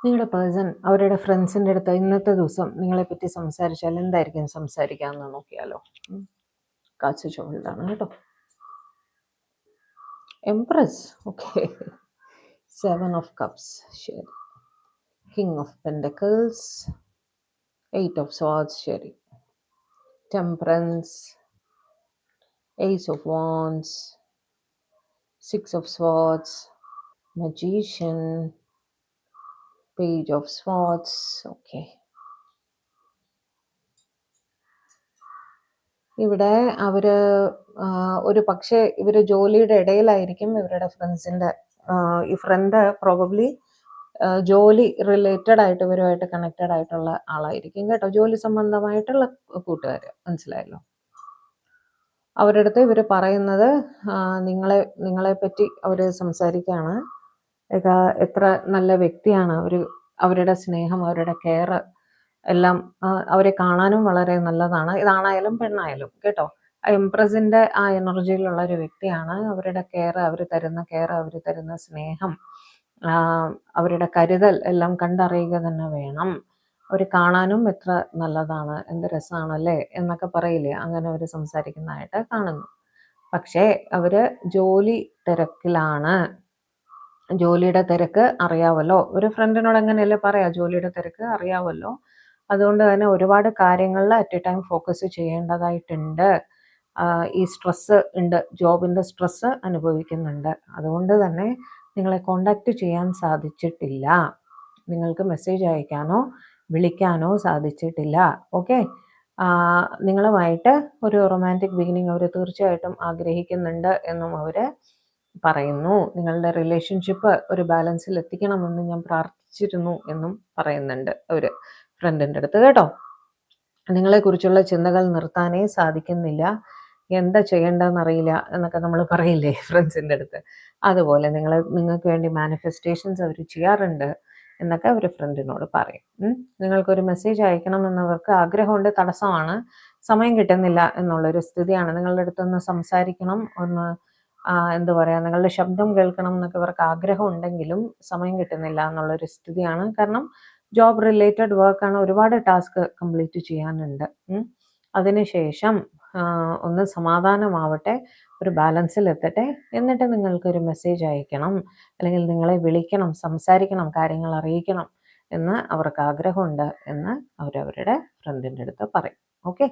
നിങ്ങളുടെ പേഴ്സൺ അവരുടെ ഫ്രണ്ട്സിൻ്റെ അടുത്ത് ഇന്നത്തെ ദിവസം നിങ്ങളെപ്പറ്റി സംസാരിച്ചാൽ എന്തായിരിക്കും സംസാരിക്കാമെന്ന് നോക്കിയാലോ. കാഴ്ച ചുവടാണ് കേട്ടോ. Empress, okay. 7 of Cups, ശരി. King of pentacles, 8 of Swords, ശരി. Temperance, Ace of Wands, 6 of Swords, Magician, Page of Swords, okay. ഇവിടെ അവര് ഒരു പക്ഷേ ഇവര് ജോലിയുടെ ഇടയിലായിരിക്കും ഇവരുടെ ഫ്രണ്ട്സിന്റെ ഈ ഫ്രണ്ട് പ്രോബബ്ലി ജോലി റിലേറ്റഡ് ആയിട്ട് ഇവരുമായിട്ട് കണക്റ്റഡ് ആയിട്ടുള്ള ആളായിരിക്കും കേട്ടോ. ജോലി സംബന്ധമായിട്ടുള്ള കൂട്ടുകാര്, മനസ്സിലായല്ലോ. അവരുടെ അടുത്ത് ഇവർ പറയുന്നത് നിങ്ങളെ പറ്റി അവർ സംസാരിക്കുകയാണ്. എത്ര നല്ല വ്യക്തിയാണ് അവരുടെ സ്നേഹം, അവരുടെ കെയർ എല്ലാം അവരെ കാണാനും വളരെ നല്ലതാണ്. ഇതാണായാലും പെണ്ണായാലും കേട്ടോ. എംപ്രസിന്റെ ആ എനർജിയിലുള്ള ഒരു വ്യക്തിയാണ്. അവരുടെ കെയർ, അവർ തരുന്ന കെയർ, അവർ തരുന്ന സ്നേഹം, അവരുടെ കരുതൽ എല്ലാം കണ്ടറിയുക തന്നെ വേണം. അവർ കാണാനും എത്ര നല്ലതാണ്, എന്ത് രസമാണല്ലേ എന്നൊക്കെ പറയില്ലേ, അങ്ങനെ അവർ സംസാരിക്കുന്നതായിട്ട് കാണുന്നു. പക്ഷേ അവര് ജോലി തിരക്കിലാണ്. ജോലിയുടെ തിരക്ക് അറിയാവല്ലോ, ഒരു ഫ്രണ്ടിനോട് എങ്ങനെയല്ലേ പറയാ, ജോലിയുടെ തിരക്ക് അറിയാവല്ലോ. അതുകൊണ്ട് തന്നെ ഒരുപാട് കാര്യങ്ങളിൽ അറ്റ് എ ടൈം ഫോക്കസ് ചെയ്യേണ്ടതായിട്ടുണ്ട്. ഈ സ്ട്രെസ്സ് ഉണ്ട്, ജോബിൻ്റെ സ്ട്രെസ്സ് അനുഭവിക്കുന്നുണ്ട്. അതുകൊണ്ട് തന്നെ നിങ്ങളെ കോണ്ടാക്ട് ചെയ്യാൻ സാധിച്ചിട്ടില്ല, നിങ്ങൾക്ക് മെസ്സേജ് അയക്കാനോ വിളിക്കാനോ സാധിച്ചിട്ടില്ല. ഓക്കെ. നിങ്ങളുമായിട്ട് ഒരു റൊമാൻറ്റിക് ബിഗിനിങ് അവർ തീർച്ചയായിട്ടും ആഗ്രഹിക്കുന്നുണ്ട് എന്നും അവർ പറയുന്നു. നിങ്ങളുടെ റിലേഷൻഷിപ്പ് ഒരു ബാലൻസിൽ എത്തിക്കണമെന്ന് ഞാൻ പ്രാർത്ഥിച്ചിരുന്നു എന്നും പറയുന്നുണ്ട് അവർ ഫ്രണ്ടിൻ്റെ അടുത്ത് കേട്ടോ. നിങ്ങളെക്കുറിച്ചുള്ള ചിന്തകൾ നിർത്താനേ സാധിക്കുന്നില്ല, എന്താ ചെയ്യേണ്ടതെന്നറിയില്ല എന്നൊക്കെ നമ്മൾ പറയില്ലേ ഫ്രണ്ട്സിൻ്റെ അടുത്ത്. അതുപോലെ നിങ്ങൾക്ക് വേണ്ടി മാനിഫെസ്റ്റേഷൻസ് അവർ ചെയ്യാറുണ്ട് എന്നൊക്കെ അവർ ഫ്രണ്ടിനോട് പറയും. നിങ്ങൾക്കൊരു മെസ്സേജ് അയക്കണം എന്നവർക്ക് ആഗ്രഹമുണ്ട്, തടസ്സമാണ്, സമയം കിട്ടുന്നില്ല എന്നുള്ളൊരു സ്ഥിതിയാണ്. നിങ്ങളുടെ അടുത്തൊന്ന് സംസാരിക്കണം, ഒന്ന് എന്താ പറയുക, നിങ്ങളുടെ ശബ്ദം കേൾക്കണം എന്നൊക്കെ ഇവർക്ക് ആഗ്രഹം ഉണ്ടെങ്കിലും സമയം കിട്ടുന്നില്ല എന്നുള്ളൊരു സ്ഥിതിയാണ്. കാരണം ജോബ് റിലേറ്റഡ് വർക്കാണ്, ഒരുപാട് ടാസ്ക് കംപ്ലീറ്റ് ചെയ്യാനുണ്ട്. അതിനുശേഷം ഒന്ന് സമാധാനമാവട്ടെ, ഒരു ബാലൻസിൽ എത്തട്ടെ, എന്നിട്ട് നിങ്ങൾക്കൊരു മെസ്സേജ് അയക്കണം, അല്ലെങ്കിൽ നിങ്ങളെ വിളിക്കണം, സംസാരിക്കണം, കാര്യങ്ങൾ അറിയിക്കണം എന്ന് അവർക്ക് ആഗ്രഹമുണ്ട് എന്ന് അവരവരുടെ ഫ്രണ്ടിൻ്റെ അടുത്ത് പറയും. ഓക്കെ.